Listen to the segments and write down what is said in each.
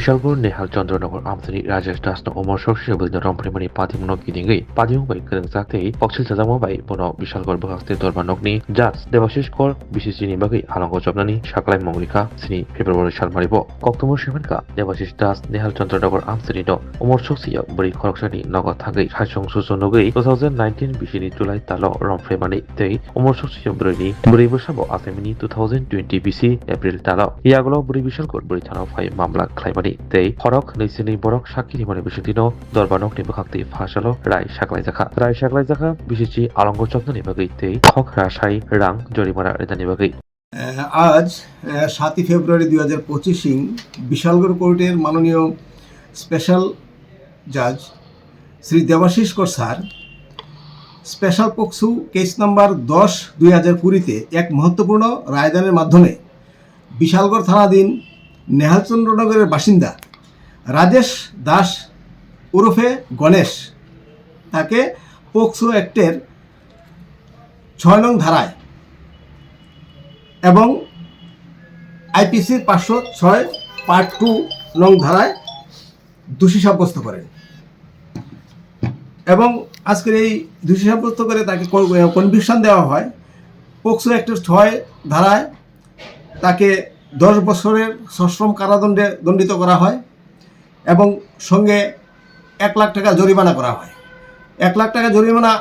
Bishalpur Nehal Chandranagor Amthani Rajesh Dasno Omar Shokshi Bilda Romprimani Patimono Kidingi Padimum by Kazakti Foxil Tazamo by Bono Bishalgor Bhakti Dorbanokni Jas Devashish Kor Bishini Bagi Alango Jobnani Shaklai Mongolika Sini February Shalmaribo Koktomo Shivanka Devashish Das Nehal Chandranagor Amthani Omar Shoksia Buri Korokshani Nogot Hagi Hashong Susonogi 2019 Bishini July Talo Romprimani Day Omar Shoksia Buri Busabo Asemini 2020 BC April Talo Yagolo Buri Bishalkor Buri Tano Fai Mamla Claimani Tei Horok Nisini Borok Shaki Himani Bishitino Dorbanok Nibakti Fashalo Rai Shaklai Zaka Bishichi Alongo Chokni Bagi Tei Hok Rashai Rang Jorimara Redani Bagi আজ 7 ফেব্রুয়ারি 2025 বিশালগড় কোর্টের মাননীয় special জাজ শ্রী দেবাশিস কর sir special পক্সু case number 10/2020 এক মহত্বপূর্ণ রায়দানের মাধ্যমে বিশালগড় থানাধীন নেহালচন্দ্রনগরের বাসিন্দা রাজেশ দাস ওরফে গণেশ তাকে পক্সো অ্যাক্টের 6 নং ধারায় এবং আইপিসির 506 পার্ট 2 নং ধারায় দোষী সাব্যস্ত করেন এবং আজকের এই দোষী সাব্যস্ত করে তাকে কনভিকশন দেওয়া হয়। পক্সো অ্যাক্টের 6 ধারায় তাকে 10 বছরের সশ্রম কারাদণ্ডে দণ্ডিত করা হয় এবং সঙ্গে 1 লাখ টাকা জরিমানা করা হয়। 1 লাখ টাকা জরিমানা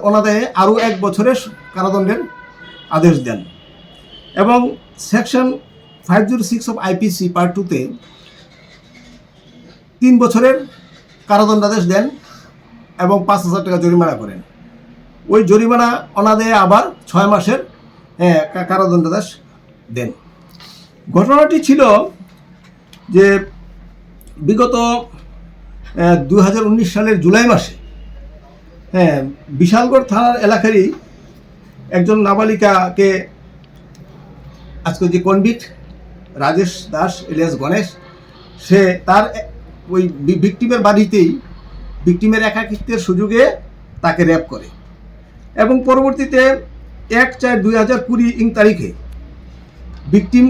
অনাদায়ে আরও 1 বছরের কারাদণ্ডের আদেশ দেন এবং সেকশন 506 অফ আইপিসি পার্ট 2-তে 3 বছরের কারাদণ্ডাদেশ দেন এবং 5,000 টাকা জরিমানা করেন। ওই জরিমানা অনাদায়ে আবার 6 মাসের কারাদণ্ডাদেশ দেন। ঘটনাটি ছিল যে বিগত 2019 সালের জুলাই মাসে বিশালগড় থানার এলাকারই একজন নাবালিকাকে আজকে যে কনভিক্ট রাজেশ দাস এলিয়াস গণেশ সে তার ওই ভিকটিমের বাড়িতেই ভিকটিমের একাকিত্বের সুযোগে তাকে র্যাপ করে এবং পরবর্তীতে 1/4/2020 তারিখে ভিকটিম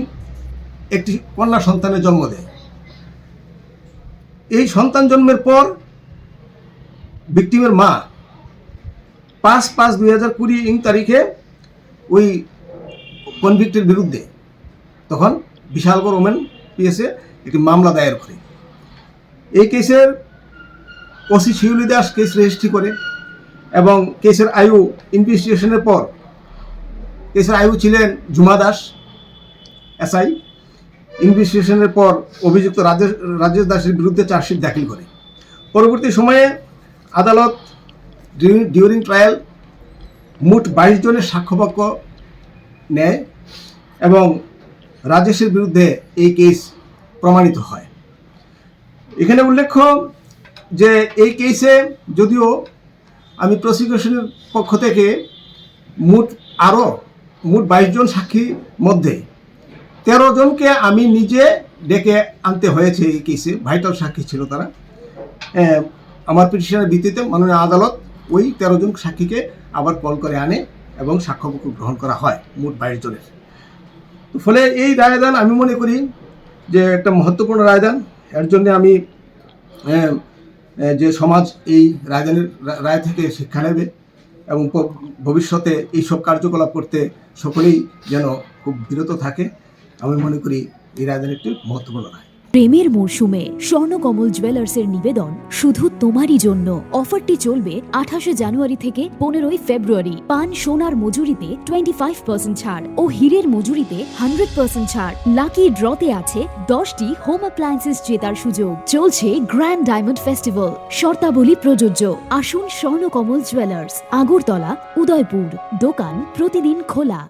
একটি কন্যা সন্তানের জন্ম দেয়। এই সন্তান জন্মের পর ভিকটিমের মা 5/5/2020 তারিখে ওই কনভিক্টের বিরুদ্ধে তখন বিশালগড় ওমেন পিএসে একটি মামলা দায়ের করে। এই কেসের ওসি শিউলি দাস কেস রেজিস্ট্রি করে এবং কেসের আয়ু ইনভেস্টিগেশনের পর কেসের আয়ু ছিলেন ঝুমা দাস এসআই। ইনভেস্টিগেশনের পর অভিযুক্ত রাজেশ দাসের বিরুদ্ধে চার্জশিট দাখিল করে। পরবর্তী সময়ে আদালত ডিউরিং ট্রায়াল মোট 22 জনের সাক্ষ্যবাক্য নেয় এবং রাজেশের বিরুদ্ধে এই কেস প্রমাণিত হয়। এখানে উল্লেখ্য যে এই কেসে যদিও আমি প্রসিকিউশনের পক্ষ থেকে মোট 22 জন সাক্ষীর মধ্যে 13 জনকে আমি নিজে ডেকে আনতে হয়েছে। এই কেসে ভাইটাল সাক্ষী ছিল তারা। আমার পিটিশনের ভিত্তিতে মাননীয় আদালত ওই 13 জন সাক্ষীকে আবার কল করে আনে এবং সাক্ষ্যবাক্য গ্রহণ করা হয় মোট 22 জনের। তো ফলে এই রায়দান আমি মনে করি যে একটা মহত্বপূর্ণ রায়দান। এর জন্য আমি যে সমাজ এই রায় থেকে শিক্ষা নেবে এবং ভবিষ্যতে এইসব কার্যকলাপ করতে সকলেই যেন খুব বিরত থাকে, আমি মনে করি এই রায়দান একটি মহত্বপূর্ণ রায়। প্রেমের মরশুমে স্বর্ণকমল জুয়েলার্সের নিবেদন শুধু তোমারই জন্য। অফারটি চলবে 28 জানুয়ারি থেকে 15 ফেব্রুয়ারি। পান সোনার মজুরিতে 25% ছাড় ও হীরের মজুরিতে 100% ছাড়। লাকি ড্রতে আছে 10টি হোম অ্যাপ্লায়েন্সেস জেতার সুযোগ। চলছে গ্র্যান্ড ডায়মন্ড ফেস্টিভ্যাল। শর্তাবলী প্রযোজ্য। আসুন স্বর্ণকমল জুয়েলার্স, আগরতলা, উদয়পুর। দোকান প্রতিদিন খোলা।